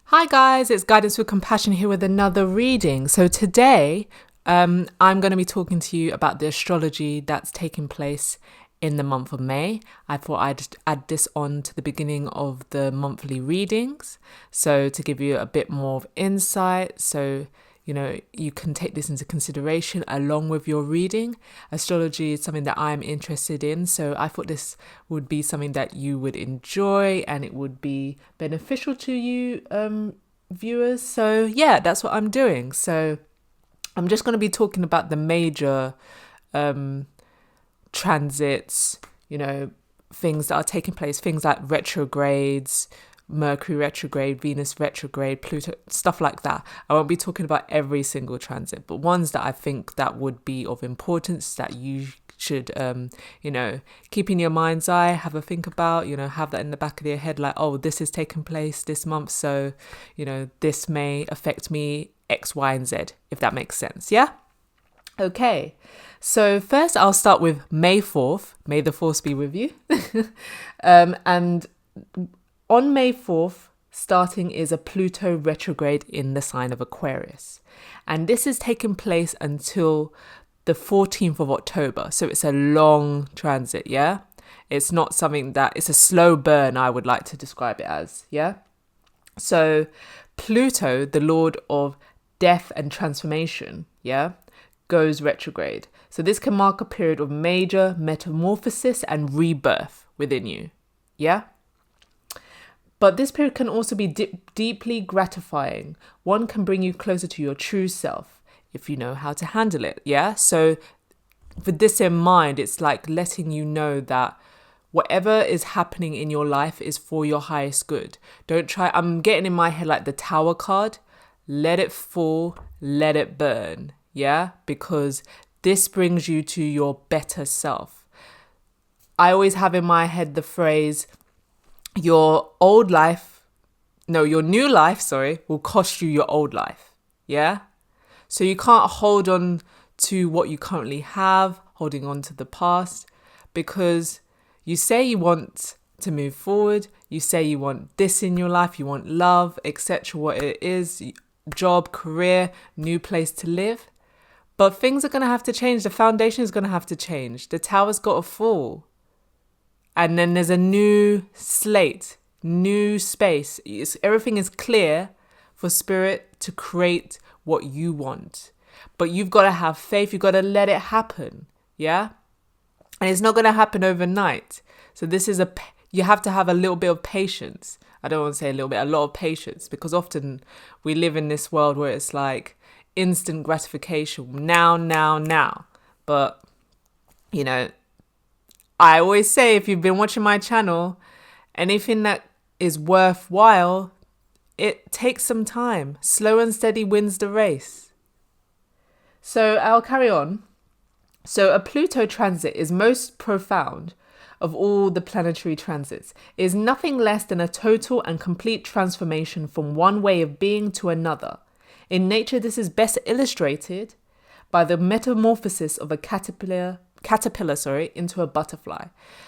Hi guys, it's Guidance with Compassion here with another reading. So today, I'm going to be talking to you about the astrology that's taking place in the month of May. I thought I'd add this on to the beginning of the monthly readings, so to give you a bit more of insight, so you can take this into consideration along with your reading. Astrology is something that I'm interested in, so I thought this would be something that you would enjoy and it would be beneficial to you, viewers. So yeah, that's what I'm doing. So I'm just going to be talking about the major transits, things that are taking place, things like retrogrades, Mercury retrograde, Venus retrograde, Pluto, stuff like that. I won't be talking about every single transit, but ones that I think that would be of importance that you should, keep in your mind's eye, have a think about, have that in the back of your head, like, oh, this is taking place this month, so, this may affect me X, Y, and Z, if that makes sense. Yeah? Okay. So first I'll start with May 4th. May the force be with you. And on May 4th, starting is a Pluto retrograde in the sign of Aquarius. And this is taking place until the 14th of October. So it's a long transit, yeah? It's not something it's a slow burn, I would like to describe it as, yeah? So Pluto, the lord of death and transformation, yeah, goes retrograde. So this can mark a period of major metamorphosis and rebirth within you, yeah? But this period can also be deeply gratifying. One can bring you closer to your true self if you know how to handle it. Yeah. So with this in mind, it's like letting you know that whatever is happening in your life is for your highest good. Don't try. I'm getting in my head like the Tower card. Let it fall, let it burn. Yeah. Because this brings you to your better self. I always have in my head the phrase, your new life, will cost you your old life. Yeah? So you can't hold on to what you currently have, holding on to the past, because you say you want to move forward, you say you want this in your life, you want love, etc., what it is, job, career, new place to live. But things are going to have to change. The foundation is going to have to change. The tower's got to fall. And then there's a new slate, new space. Everything is clear for spirit to create what you want. But you've got to have faith. You've got to let it happen. Yeah? And it's not going to happen overnight. So you have to have a little bit of patience. I don't want to say a lot of patience, because often we live in this world where it's like instant gratification. Now. But, I always say, if you've been watching my channel, anything that is worthwhile, it takes some time. Slow and steady wins the race. So I'll carry on. So a Pluto transit is most profound of all the planetary transits. It is nothing less than a total and complete transformation from one way of being to another. In nature, this is best illustrated by the metamorphosis of a caterpillar into a butterfly.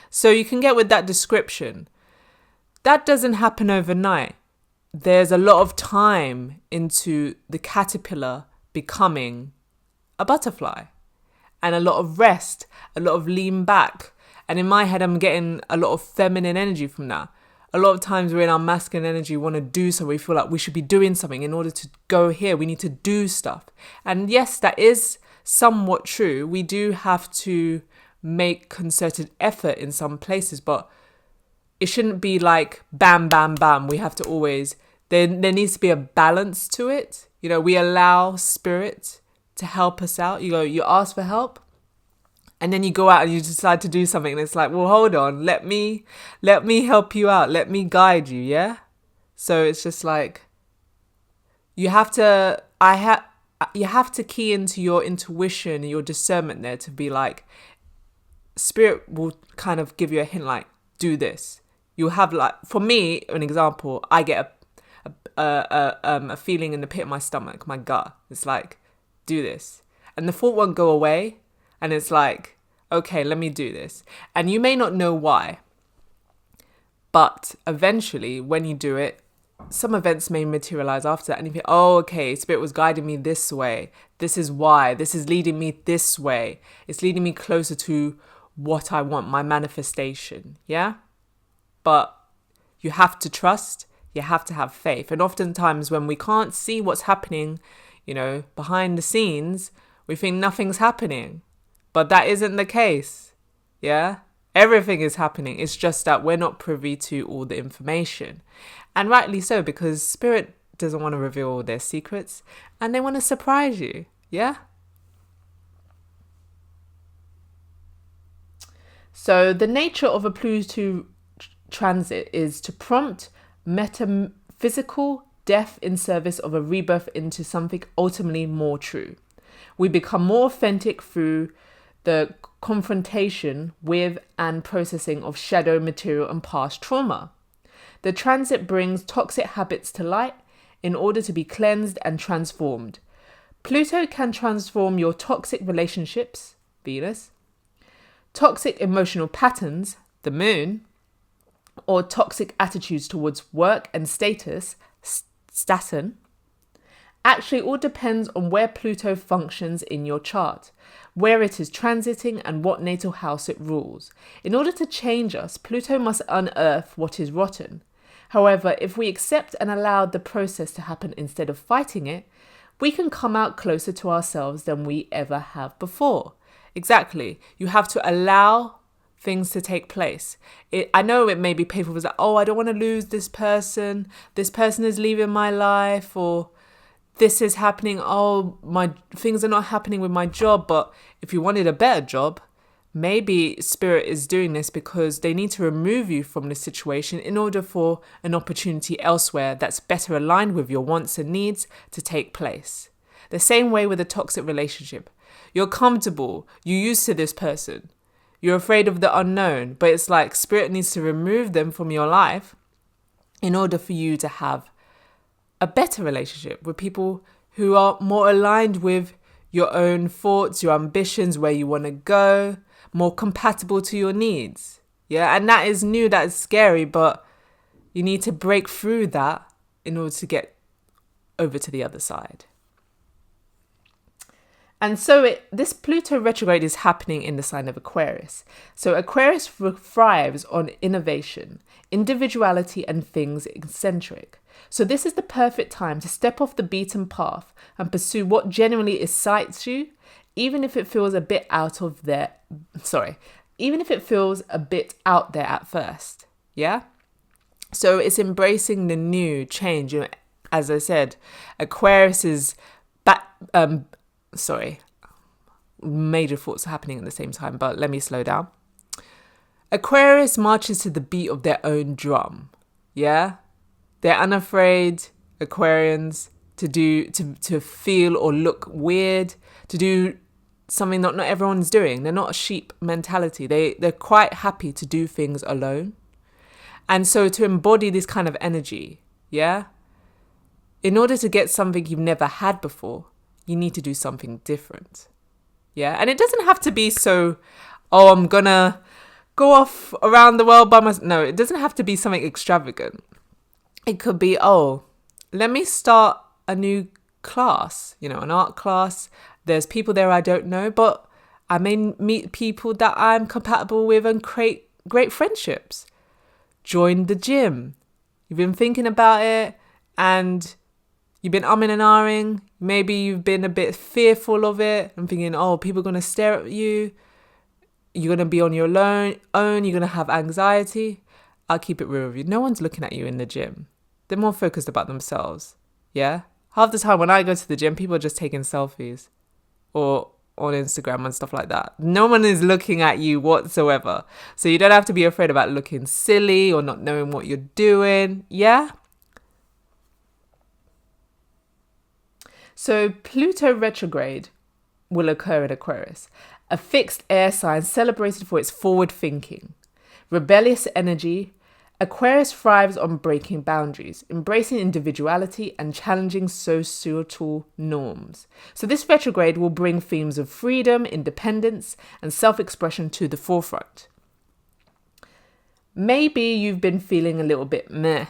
So you can get with that description. That doesn't happen overnight. There's a lot of time into the caterpillar becoming a butterfly, and a lot of rest, a lot of lean back. And in my head, I'm getting a lot of feminine energy from that. A lot of times we're in our masculine energy, we want to do something. We feel like we should be doing something in order to go here. We need to do stuff. And yes, that is somewhat true. We do have to make concerted effort in some places, but it shouldn't be like bam, bam, bam. We have to always, there needs to be a balance to it. We allow spirit to help us out. You ask for help, and then you go out and you decide to do something, and it's like, well, hold on, let me help you out. Let me guide you. Yeah. So it's just like, you have to key into your intuition, your discernment there, to be like, spirit will kind of give you a hint, like, do this. You'll have, like, for me, an example, I get a feeling in the pit of my stomach, my gut. It's like, do this. And the thought won't go away. And it's like, okay, let me do this. And you may not know why, but eventually when you do it, some events may materialize after that, and you think, oh, okay, Spirit was guiding me this way. This is why. This is leading me this way. It's leading me closer to what I want, my manifestation. Yeah? But you have to trust. You have to have faith. And oftentimes when we can't see what's happening, behind the scenes, we think nothing's happening. But that isn't the case. Yeah? Everything is happening. It's just that we're not privy to all the information. And rightly so, because Spirit doesn't want to reveal all their secrets and they want to surprise you. Yeah? So the nature of a Pluto transit is to prompt metaphysical death in service of a rebirth into something ultimately more true. We become more authentic through the confrontation with and processing of shadow material and past trauma. The transit brings toxic habits to light in order to be cleansed and transformed. Pluto can transform your toxic relationships, Venus, toxic emotional patterns, the Moon, or toxic attitudes towards work and status, Saturn. Actually, it all depends on where Pluto functions in your chart, where it is transiting and what natal house it rules. In order to change us, Pluto must unearth what is rotten. However, if we accept and allow the process to happen instead of fighting it, we can come out closer to ourselves than we ever have before. Exactly. You have to allow things to take place. I know it may be painful. It's like, oh, I don't want to lose this person. This person is leaving my life, or this is happening. Oh, my things are not happening with my job. But if you wanted a better job, maybe Spirit is doing this because they need to remove you from the situation in order for an opportunity elsewhere that's better aligned with your wants and needs to take place. The same way with a toxic relationship. You're comfortable. You're used to this person. You're afraid of the unknown. But it's like Spirit needs to remove them from your life in order for you to have a better relationship with people who are more aligned with your own thoughts, your ambitions, where you want to go, more compatible to your needs. Yeah, and that is new, that is scary, but you need to break through that in order to get over to the other side. And so this Pluto retrograde is happening in the sign of Aquarius. So Aquarius thrives on innovation, individuality, and things eccentric. So this is the perfect time to step off the beaten path and pursue what genuinely excites you, even if it feels a bit out there at first. Yeah? So it's embracing the new change. As I said, Aquarius is major thoughts are happening at the same time, but let me slow down. Aquarius marches to the beat of their own drum. Yeah? They're unafraid, Aquarians, to feel or look weird, to do something not everyone's doing. They're not a sheep mentality. They're quite happy to do things alone. And so to embody this kind of energy, yeah? In order to get something you've never had before, you need to do something different. Yeah? And it doesn't have to be so, oh, I'm gonna go off around the world by myself. No, it doesn't have to be something extravagant. It could be, oh, let me start a new class, an art class. There's people there I don't know, but I may meet people that I'm compatible with and create great friendships. Join the gym. You've been thinking about it and you've been umming and ahhing. Maybe you've been a bit fearful of it and thinking, oh, people are going to stare at you. You're going to be on your own. You're going to have anxiety. I'll keep it real with you. No one's looking at you in the gym. They're more focused about themselves. Yeah? Half the time when I go to the gym, people are just taking selfies or on Instagram and stuff like that. No one is looking at you whatsoever. So you don't have to be afraid about looking silly or not knowing what you're doing. Yeah? So Pluto retrograde will occur in Aquarius, a fixed air sign celebrated for its forward thinking, rebellious energy. Aquarius thrives on breaking boundaries, embracing individuality, and challenging societal norms. So this retrograde will bring themes of freedom, independence, and self-expression to the forefront. Maybe you've been feeling a little bit meh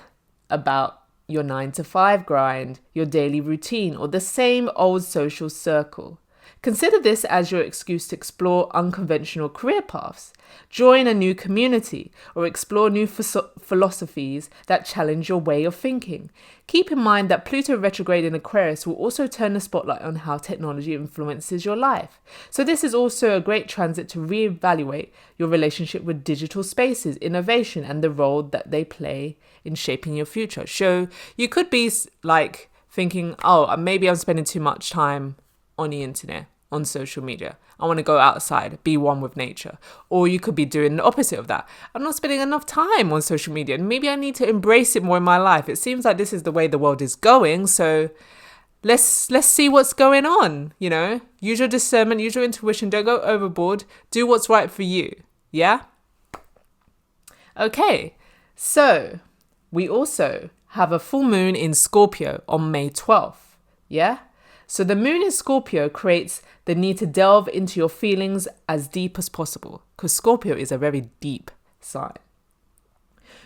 about your 9 to 5 grind, your daily routine, or the same old social circle. Consider this as your excuse to explore unconventional career paths, join a new community, or explore new philosophies that challenge your way of thinking. Keep in mind that Pluto retrograde in Aquarius will also turn the spotlight on how technology influences your life. So this is also a great transit to reevaluate your relationship with digital spaces, innovation, and the role that they play in shaping your future. So you could be like thinking, oh, maybe I'm spending too much time on the internet, on social media. I want to go outside, be one with nature. Or you could be doing the opposite of that. I'm not spending enough time on social media, and maybe I need to embrace it more in my life. It seems like this is the way the world is going, so let's see what's going on, you know? Use your discernment, use your intuition, don't go overboard. Do what's right for you, yeah? Okay, so we also have a full moon in Scorpio on May 12th, yeah? So the moon in Scorpio creates the need to delve into your feelings as deep as possible, because Scorpio is a very deep sign.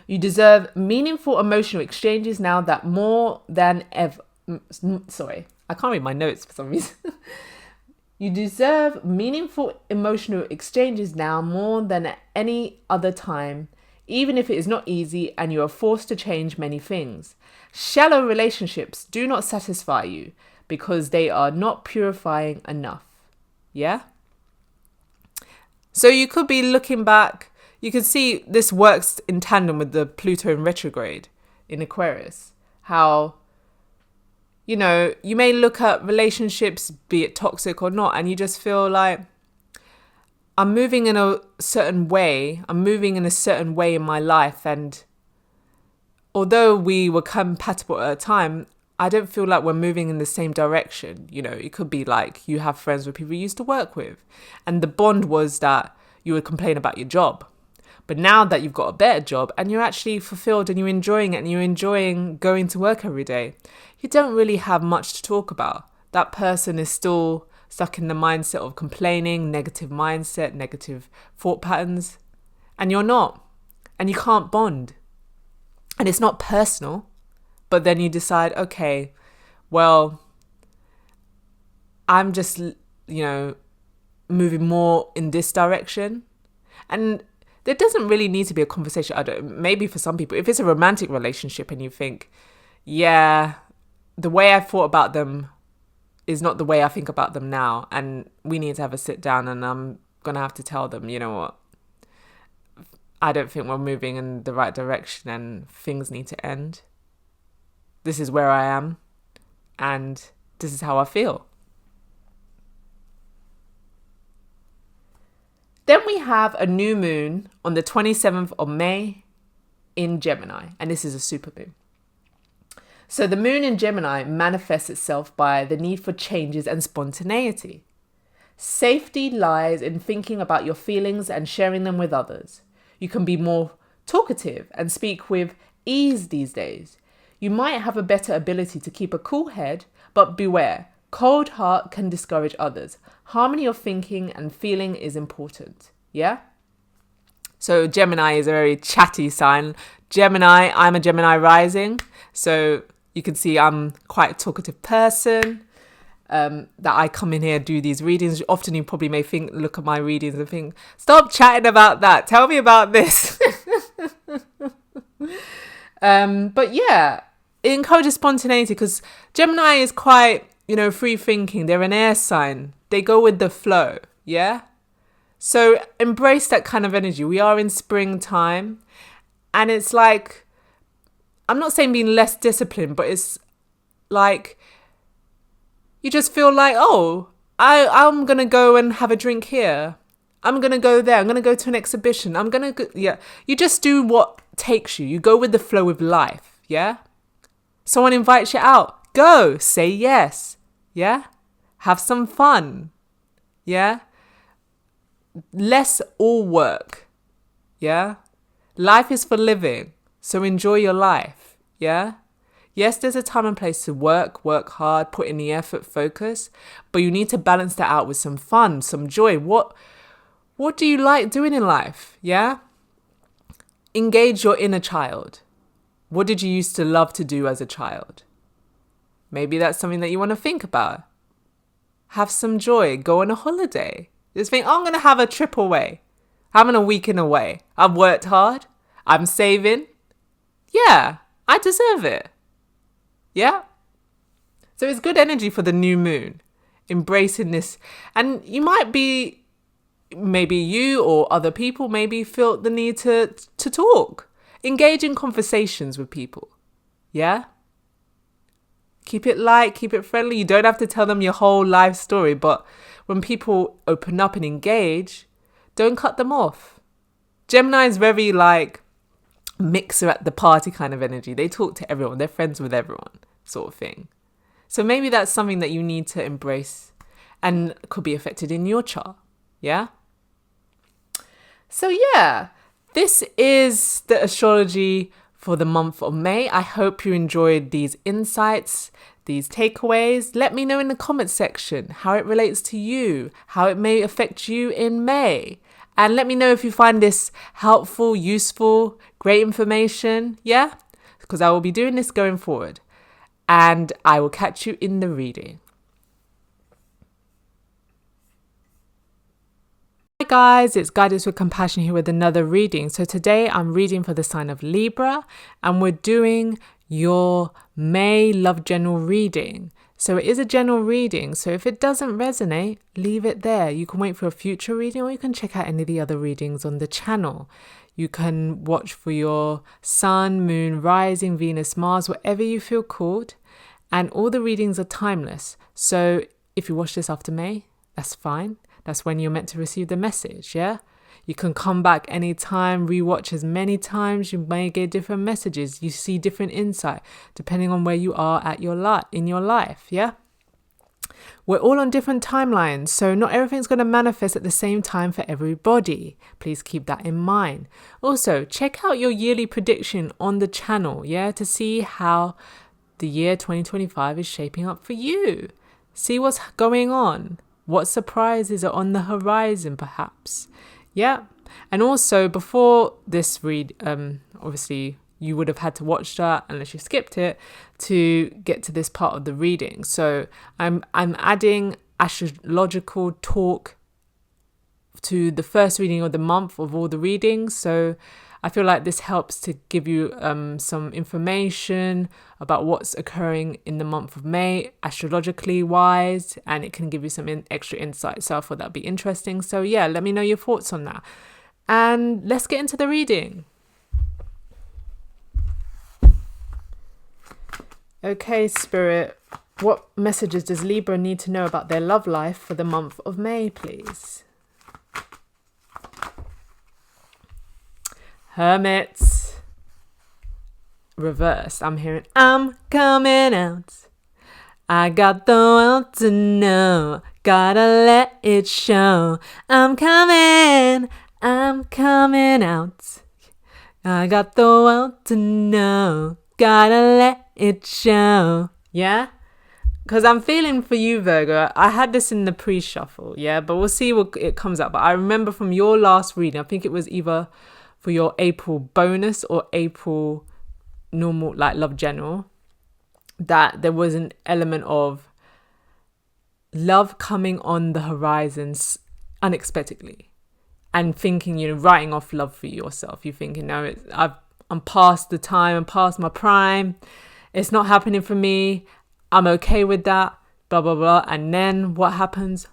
You deserve meaningful emotional exchanges now that more than ever. Sorry, I can't read my notes for some reason. You deserve meaningful emotional exchanges now more than at any other time, even if it is not easy and you are forced to change many things. Shallow relationships do not satisfy you, because they are not purifying enough. Yeah? So you could be looking back. You can see this works in tandem with the Pluto in retrograde in Aquarius. How, you know, you may look at relationships, be it toxic or not, and you just feel like, I'm moving in a certain way. I'm moving in a certain way in my life. And although we were compatible at a time, I don't feel like we're moving in the same direction. You know, it could be like you have friends with people you used to work with, and the bond was that you would complain about your job. But now that you've got a better job and you're actually fulfilled and you're enjoying it and you're enjoying going to work every day, you don't really have much to talk about. That person is still stuck in the mindset of complaining, negative mindset, negative thought patterns, and you're not. And you can't bond. And it's not personal. But then you decide, okay, well, I'm just, you know, moving more in this direction. And there doesn't really need to be a conversation. Maybe for some people, if it's a romantic relationship and you think, yeah, the way I thought about them is not the way I think about them now. And we need to have a sit down, and I'm going to have to tell them, you know what, I don't think we're moving in the right direction and things need to end. This is where I am, and this is how I feel. Then we have a new moon on the 27th of May in Gemini, and this is a super moon. So the moon in Gemini manifests itself by the need for changes and spontaneity. Safety lies in thinking about your feelings and sharing them with others. You can be more talkative and speak with ease these days. You might have a better ability to keep a cool head, but beware, cold heart can discourage others. Harmony of thinking and feeling is important, yeah? So Gemini is a very chatty sign. Gemini, I'm a Gemini rising, so you can see I'm quite a talkative person, that I come in here, do these readings. Often you probably may look at my readings and think, stop chatting about that, tell me about this. But yeah, it encourages spontaneity because Gemini is quite, you know, free thinking. They're an air sign. They go with the flow. Yeah. So embrace that kind of energy. We are in springtime, and it's like, I'm not saying being less disciplined, but it's like, you just feel like, oh, I'm going to go and have a drink here. I'm going to go there. I'm going to go to an exhibition. I'm going to go. Yeah. You just do what takes you. You go with the flow with life. Yeah. Someone invites you out. Go. Say yes. Yeah. Have some fun. Yeah. Less all work. Yeah. Life is for living. So enjoy your life. Yeah. Yes, there's a time and place to work hard, put in the effort, focus, but you need to balance that out with some fun, some joy. What do you like doing in life? Yeah? Engage your inner child. What did you used to love to do as a child? Maybe that's something that you want to think about. Have some joy. Go on a holiday. Just think, I'm going to have a trip away. Having a weekend away. I've worked hard. I'm saving. Yeah, I deserve it. Yeah? So it's good energy for the new moon. Embracing this. And you might be, maybe you or other people maybe feel the need to talk. Engage in conversations with people. Yeah? Keep it light, keep it friendly. You don't have to tell them your whole life story. But when people open up and engage, don't cut them off. Gemini is very like mixer at the party kind of energy. They talk to everyone. They're friends with everyone sort of thing. So maybe that's something that you need to embrace and could be affected in your chart. Yeah? So yeah, this is the astrology for the month of May. I hope you enjoyed these insights, these takeaways. Let me know in the comment section how it relates to you, how it may affect you in May. And let me know if you find this helpful, useful, great information. Yeah? Because I will be doing this going forward. And I will catch you in the reading. Hi guys, it's Guidance with Compassion here with another reading. So today I'm reading for the sign of Libra and we're doing your May love general reading. So it is a general reading. So if it doesn't resonate, leave it there. You can wait for a future reading or you can check out any of the other readings on the channel. You can watch for your sun, moon, rising, Venus, Mars, whatever you feel called. And all the readings are timeless. So if you watch this after May, that's fine. That's when you're meant to receive the message, yeah? You can come back anytime, rewatch as many times. You may get different messages. You see different insight depending on where you are at in your life, yeah? We're all on different timelines, so not everything's going to manifest at the same time for everybody. Please keep that in mind. Also, check out your yearly prediction on the channel, yeah, to see how the year 2025 is shaping up for you. See what's going on. What surprises are on the horizon, perhaps? Yeah. And also, before this read, obviously, you would have had to watch that unless you skipped it to get to this part of the reading. So I'm adding astrological talk to the first reading of the month of all the readings. So I feel like this helps to give you some information about what's occurring in the month of May, astrologically wise, and it can give you some extra insight. So I thought that'd be interesting. So yeah, let me know your thoughts on that. And let's get into the reading. Okay, Spirit, what messages does Libra need to know about their love life for the month of May, please? Hermits. Reverse. I'm hearing, I'm coming out. I got the world to know. Gotta let it show. I'm coming out. I got the world to know. Gotta let it show. Yeah? Because I'm feeling for you, Virgo. I had this in the pre-shuffle, yeah? But we'll see what it comes out. But I remember from your last reading, I think it was either for your April bonus or April normal, like love general, that there was an element of love coming on the horizons unexpectedly and thinking, writing off love for yourself. You're thinking, no, I'm past the time, I'm past my prime. It's not happening for me. I'm okay with that, blah, blah, blah. And then what happens?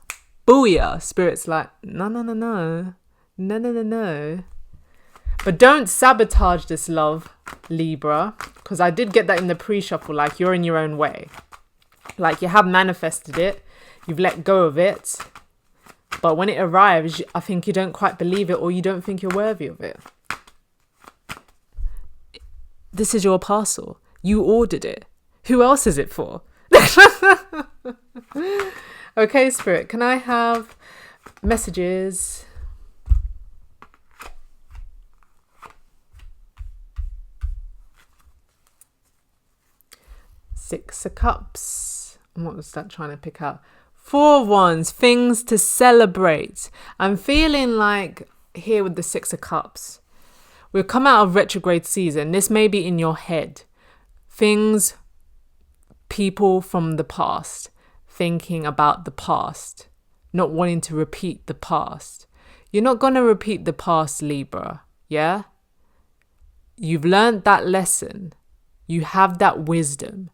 Booyah. Spirit's like, no. But don't sabotage this love, Libra, because I did get that in the pre-shuffle, like you're in your own way. Like you have manifested it, you've let go of it, but when it arrives, I think you don't quite believe it or you don't think you're worthy of it. This is your parcel. You ordered it. Who else is it for? Okay, Spirit, can I have messages? Six of Cups. What was that trying to pick up? Four of Wands, things to celebrate. I'm feeling like here with the Six of Cups, We've come out of retrograde season. This may be in your head. Things, people from the past, thinking about the past, not wanting to repeat the past. You're not going to repeat the past, Libra. Yeah? You've learned that lesson. You have that wisdom.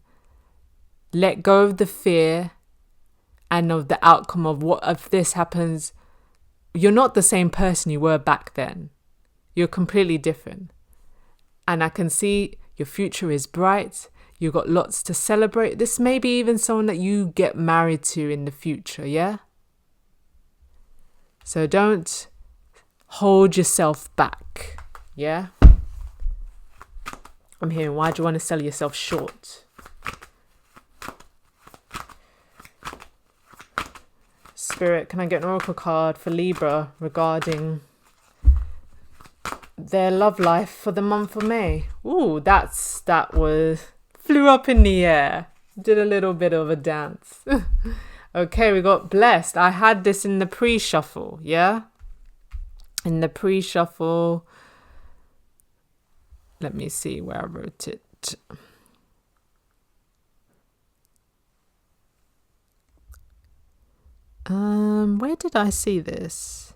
Let go of the fear and of the outcome of what if this happens. You're not the same person you were back then. You're completely different. And I can see your future is bright. You've got lots to celebrate. This may be even someone that you get married to in the future, yeah? So don't hold yourself back, yeah? I'm hearing, why do you want to sell yourself short? Spirit, can I get an oracle card for Libra regarding their love life for the month of May? Ooh, that flew up in the air. Did a little bit of a dance. Okay, we got blessed. I had this in the pre-shuffle, yeah? In the pre-shuffle. Let me see where I wrote it. Where did I see this?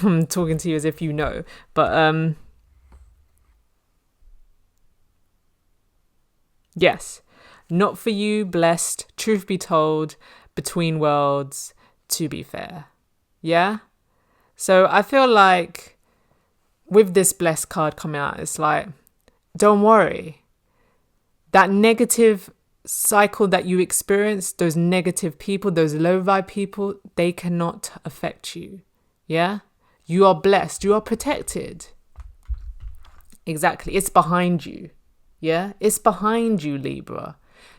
I'm talking to you as if you know, but yes, not for you, blessed, truth be told, between worlds, to be fair. Yeah? So I feel like with this blessed card coming out, it's like, don't worry. That negative cycle that you experience, those negative people, those low vibe people, they cannot affect you. Yeah? You are blessed. You are protected. Exactly. It's behind you. Yeah? It's behind you, Libra.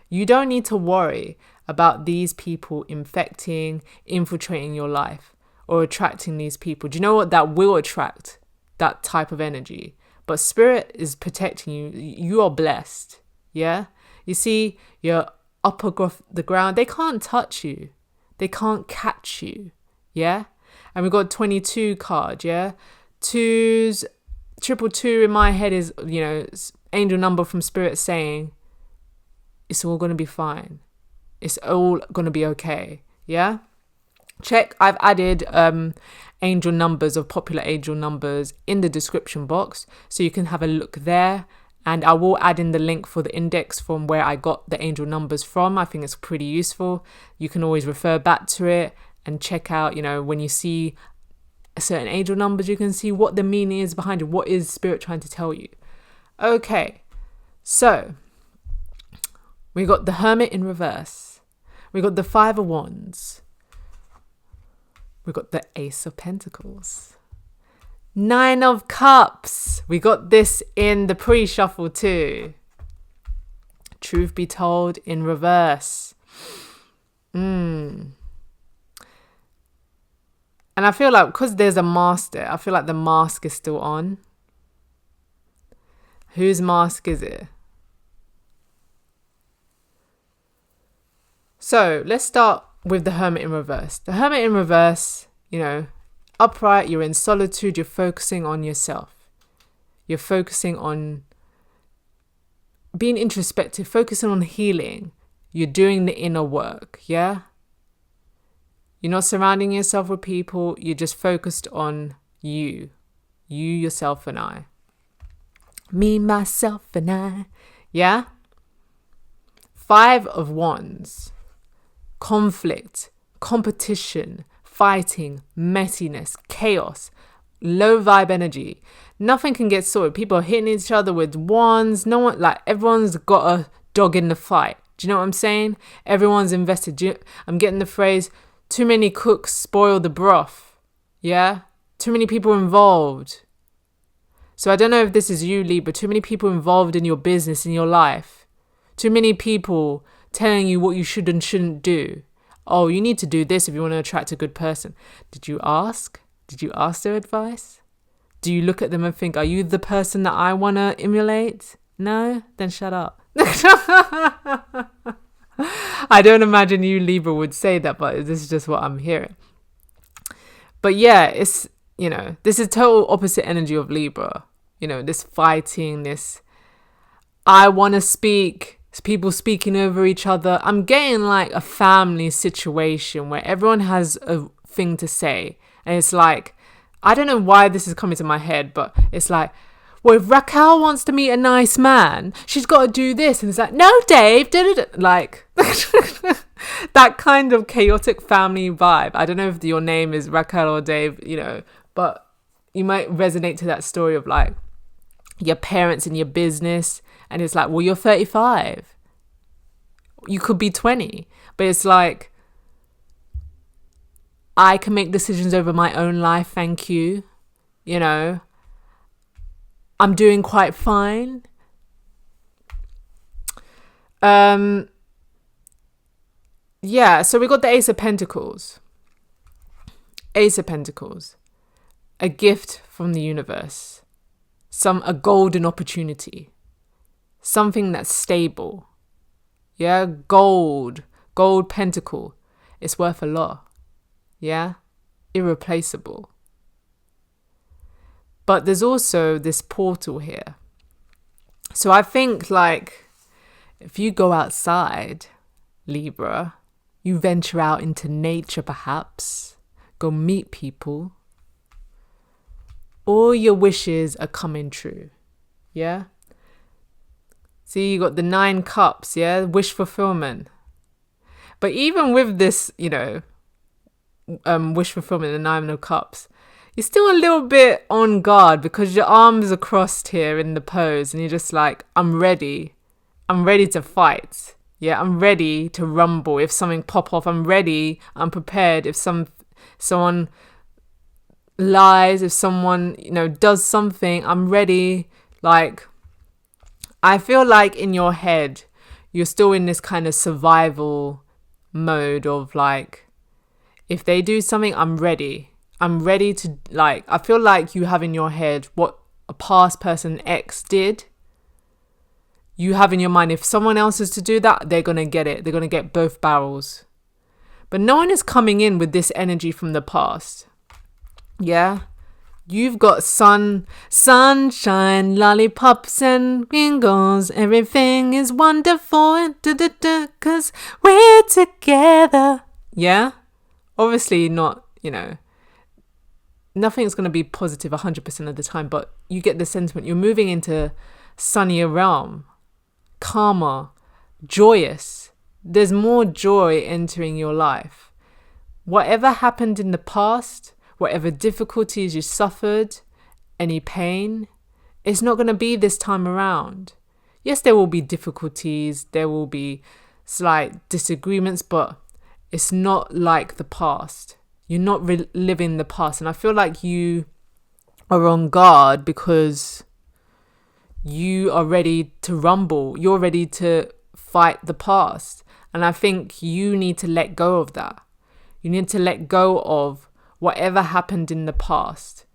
You don't need to worry about these people infecting, infiltrating your life or attracting these people. Do you know what? That will attract that type of energy. But Spirit is protecting you. You are blessed. Yeah? You see, you're up above the ground. They can't touch you. They can't catch you. Yeah? And we've got 22 card, yeah? 222 in my head is, angel number from Spirit saying, it's all going to be fine. It's all going to be okay. Yeah? Check. I've added angel numbers of popular angel numbers in the description box. So you can have a look there. And I will add in the link for the index from where I got the angel numbers from. I think it's pretty useful. You can always refer back to it and check out, when you see certain angel numbers, you can see what the meaning is behind it. What is Spirit trying to tell you? Okay, so we got the Hermit in reverse. We got the Five of Wands. We got the Ace of Pentacles. Nine of Cups. We got this in the pre-shuffle too. Truth be told, in reverse. And I feel like because there's a mask there, I feel like the mask is still on. Whose mask is it? So let's start with the Hermit in reverse. The Hermit in reverse, upright, you're in solitude, you're focusing on yourself. You're focusing on being introspective, focusing on healing. You're doing the inner work, yeah? You're not surrounding yourself with people, you're just focused on you. You, yourself, and I. Me, myself, and I. Yeah? Five of Wands. Conflict, competition, fighting, messiness, chaos, low vibe energy. Nothing can get sorted. People are hitting each other with wands. Everyone's got a dog in the fight. Do you know what I'm saying? Everyone's invested. I'm getting the phrase, too many cooks spoil the broth. Yeah? Too many people involved. So I don't know if this is you, Libra. Too many people involved in your business, in your life. Too many people telling you what you should and shouldn't do. Oh, you need to do this if you want to attract a good person. Did you ask? Did you ask their advice? Do you look at them and think, are you the person that I want to emulate? No? Then shut up. I don't imagine you, Libra, would say that, but this is just what I'm hearing. But yeah, it's, this is total opposite energy of Libra. this fighting, this I want to speak, people speaking over each other. I'm getting like a family situation where everyone has a thing to say. And it's like, I don't know why this is coming to my head, but it's like, well, if Raquel wants to meet a nice man, she's got to do this. And it's like, no, Dave, like that kind of chaotic family vibe. I don't know if your name is Raquel or Dave, but you might resonate to that story of like your parents and your business. And it's like, well, you're 35. You could be 20. But it's like, I can make decisions over my own life, thank you. I'm doing quite fine. So we got the Ace of Pentacles. Ace of Pentacles. A gift from the universe. A golden opportunity. Something that's stable. Yeah, gold pentacle. It's worth a lot. Yeah, irreplaceable. But there's also this portal here. So I think like if you go outside, Libra, you venture out into nature perhaps, go meet people, all your wishes are coming true. Yeah? See, you got the 9 cups, yeah? Wish fulfillment. But even with this, wish fulfillment, the 9 of cups, you're still a little bit on guard because your arms are crossed here in the pose and you're just like, I'm ready. I'm ready to fight. Yeah, I'm ready to rumble. If something pop off, I'm ready. I'm prepared. If someone lies, if someone, does something, I'm ready. Like, I feel like in your head, you're still in this kind of survival mode of like, if they do something, I'm ready. I'm ready to, like, I feel like you have in your head what a past person X did. You have in your mind, if someone else is to do that, they're going to get it. They're going to get both barrels. But no one is coming in with this energy from the past. Yeah? You've got sunshine, lollipops and gringos. Everything is wonderful. Cause we're together. Yeah? Obviously not, nothing's going to be positive 100% of the time. But you get the sentiment. You're moving into sunnier realm. Calmer. Joyous. There's more joy entering your life. Whatever happened in the past, whatever difficulties you suffered, any pain, it's not going to be this time around. Yes, there will be difficulties, there will be slight disagreements, but it's not like the past. You're not reliving the past. And I feel like you are on guard because you are ready to rumble. You're ready to fight the past. And I think you need to let go of that. You need to let go of whatever happened in the past.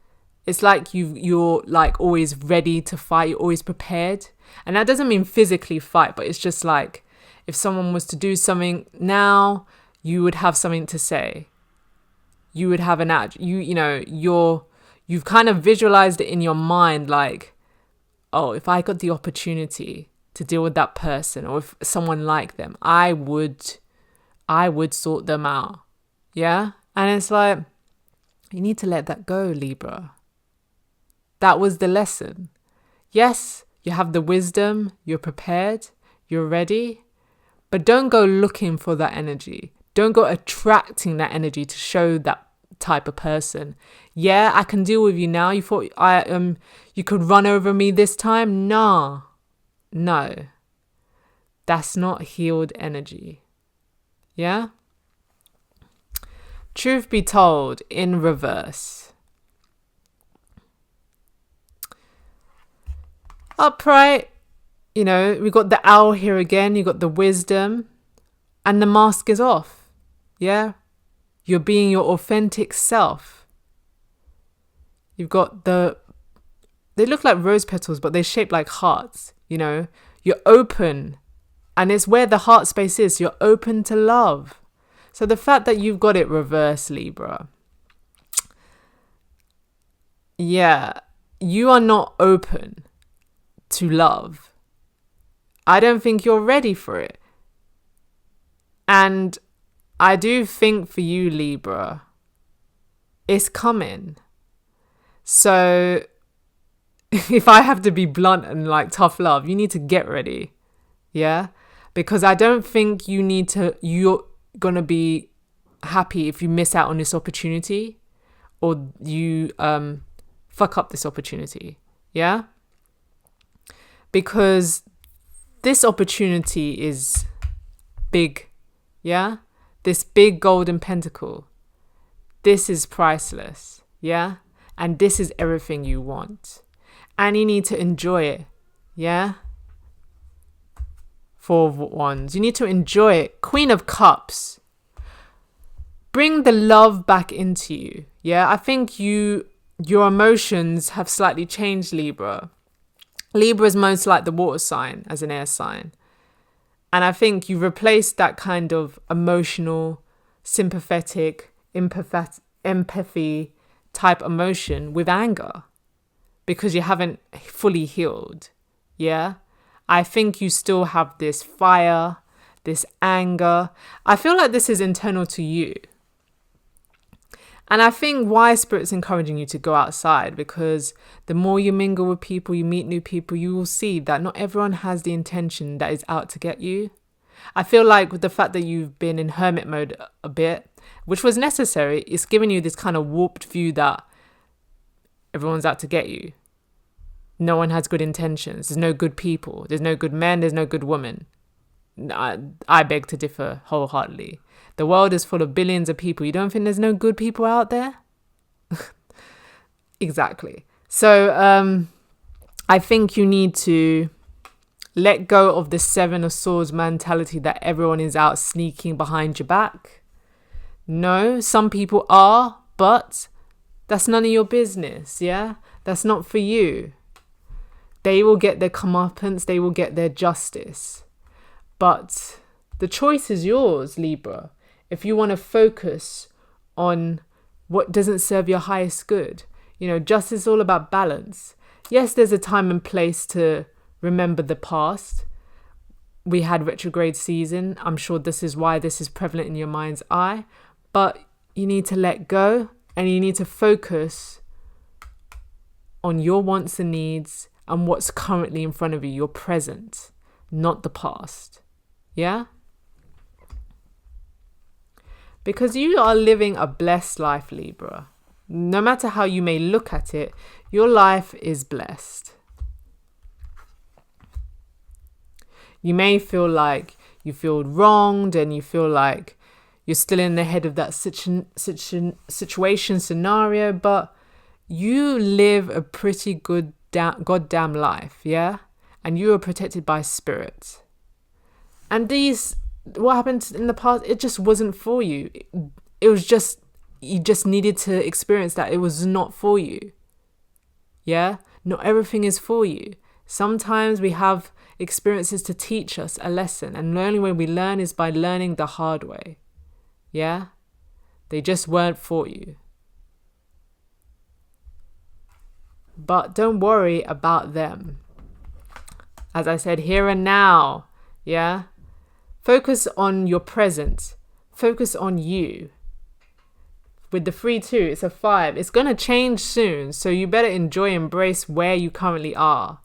It's like you're like always ready to fight. You're always prepared. And that doesn't mean physically fight, but it's just like if someone was to do something now, you would have something to say. You would have an you've kind of visualized it in your mind like, oh, if I got the opportunity to deal with that person or if someone like them, I would sort them out. Yeah? And it's like, you need to let that go, Libra. That was the lesson. Yes, you have the wisdom, you're prepared, you're ready, but don't go looking for that energy. Don't go attracting that energy to show that type of person. Yeah, I can deal with you now. You thought you could run over me this time? No. That's not healed energy. Yeah? Truth be told, in reverse. Upright, we got the owl here again. You got the wisdom and the mask is off. Yeah? You're being your authentic self. You've got they look like rose petals, but they're shaped like hearts. You're open and it's where the heart space is. You're open to love. So the fact that you've got it reversed, Libra. Yeah. you are not open to love. I don't think you're ready for it. And I do think for you, Libra, it's coming. So if I have to be blunt and like tough love, you need to get ready. Yeah? Because I don't think you're going to be happy if you miss out on this opportunity or you fuck up this opportunity. Yeah? Because this opportunity is big. Yeah? This big golden pentacle. This is priceless. Yeah? And this is everything you want. And you need to enjoy it. Yeah? Four of Wands. You need to enjoy it. Queen of Cups. Bring the love back into you. Yeah? I think your emotions have slightly changed, Libra. Libra is most like the water sign as an air sign. And I think you replaced that kind of emotional, sympathetic, empathy type emotion with anger because you haven't fully healed. Yeah? I think you still have this fire, this anger. I feel like this is internal to you. And I think why Spirit's encouraging you to go outside, because the more you mingle with people, you meet new people, you will see that not everyone has the intention that is out to get you. I feel like with the fact that you've been in hermit mode a bit, which was necessary, it's given you this kind of warped view that everyone's out to get you. No one has good intentions. There's no good people. There's no good men. There's no good women. I beg to differ wholeheartedly. The world is full of billions of people. You don't think there's no good people out there? Exactly. So I think you need to let go of the Seven of Swords mentality that everyone is out sneaking behind your back. No, some people are, but that's none of your business, yeah? That's not for you. They will get their comeuppance. They will get their justice. But the choice is yours, Libra. If you want to focus on what doesn't serve your highest good. You know, justice is all about balance. Yes, there's a time and place to remember the past. We had retrograde season. I'm sure this is why this is prevalent in your mind's eye. But you need to let go and you need to focus on your wants and needs and what's currently in front of you, your present, not the past. Yeah? Because you are living a blessed life, Libra. No matter how you may look at it, your life is blessed. You may feel like you feel wronged and you feel like you're still in the head of that situation, scenario, but you live a pretty good goddamn life, yeah? And you are protected by spirit. And what happened in the past, it just wasn't for you. It was just, you just needed to experience that it was not for you. Yeah? Not everything is for you. Sometimes we have experiences to teach us a lesson, and the only way we learn is by learning the hard way. Yeah? They just weren't for you. But don't worry about them. As I said, here and now. Yeah? Focus on your present. Focus on you. With the 3-2, it's a 5. It's going to change soon, so you better embrace where you currently are.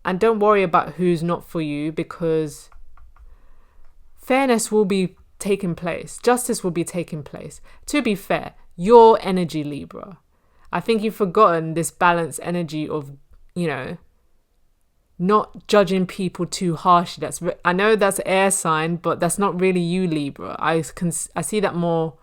And don't worry about who's not for you, because fairness will be taking place. Justice will be taking place. To be fair, your energy, Libra. I think you've forgotten this balanced energy of, not judging people too harshly. I know that's air sign, but that's not really you, Libra. I see that more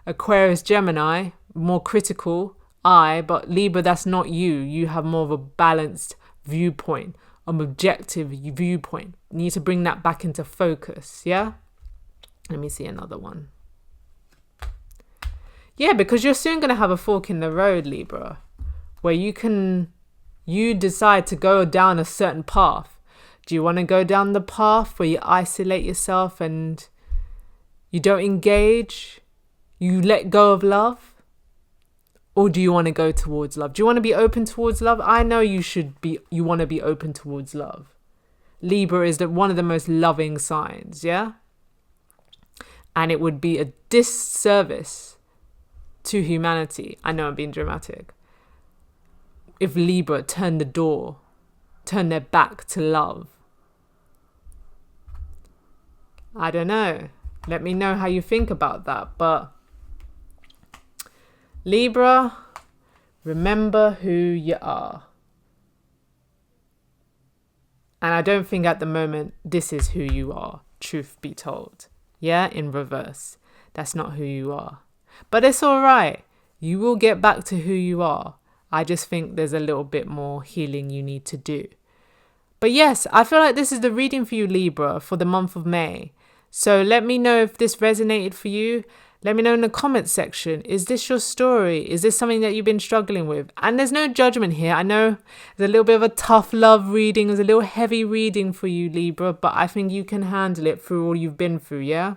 Aquarius, Gemini, more critical eye, but Libra, that's not you. You have more of a balanced viewpoint, an objective viewpoint. You need to bring that back into focus, yeah? Let me see another one. Yeah, because you're soon going to have a fork in the road, Libra, where you decide to go down a certain path. Do you want to go down the path where you isolate yourself and you don't engage? You let go of love? Or do you want to go towards love? Do you want to be open towards love? I know you want to be open towards love. Libra is one of the most loving signs, yeah? And it would be a disservice to humanity. I know I'm being dramatic. If Libra turned their back to love. I don't know. Let me know how you think about that. But Libra, remember who you are. And I don't think at the moment this is who you are, truth be told. Yeah, in reverse. That's not who you are. But it's all right. You will get back to who you are. I just think there's a little bit more healing you need to do. But yes, I feel like this is the reading for you, Libra, for the month of May. So let me know if this resonated for you. Let me know in the comments section. Is this your story? Is this something that you've been struggling with? And there's no judgment here. I know there's a little bit of a tough love reading. There's a little heavy reading for you, Libra. But I think you can handle it through all you've been through, yeah?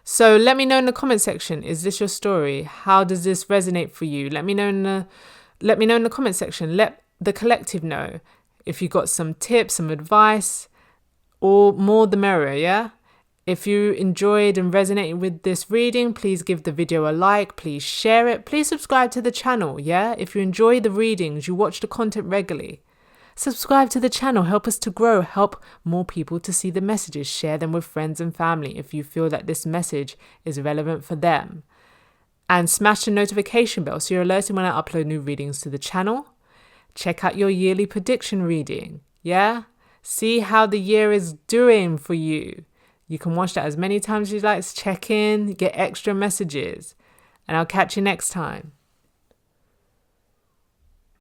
So let me know in the comment section. Is this your story? How does this resonate for you? Let me know in the comment section. Let the collective know if you got some tips, some advice, or more the merrier, yeah? If you enjoyed and resonated with this reading, please give the video a like, please share it, please subscribe to the channel, yeah? If you enjoy the readings, you watch the content regularly, subscribe to the channel, help us to grow, help more people to see the messages, share them with friends and family if you feel that this message is relevant for them. And smash the notification bell so you're alerted when I upload new readings to the channel. Check out your yearly prediction reading, yeah? See how the year is doing for you. You can watch that as many times as you like. Check in, get extra messages. And I'll catch you next time.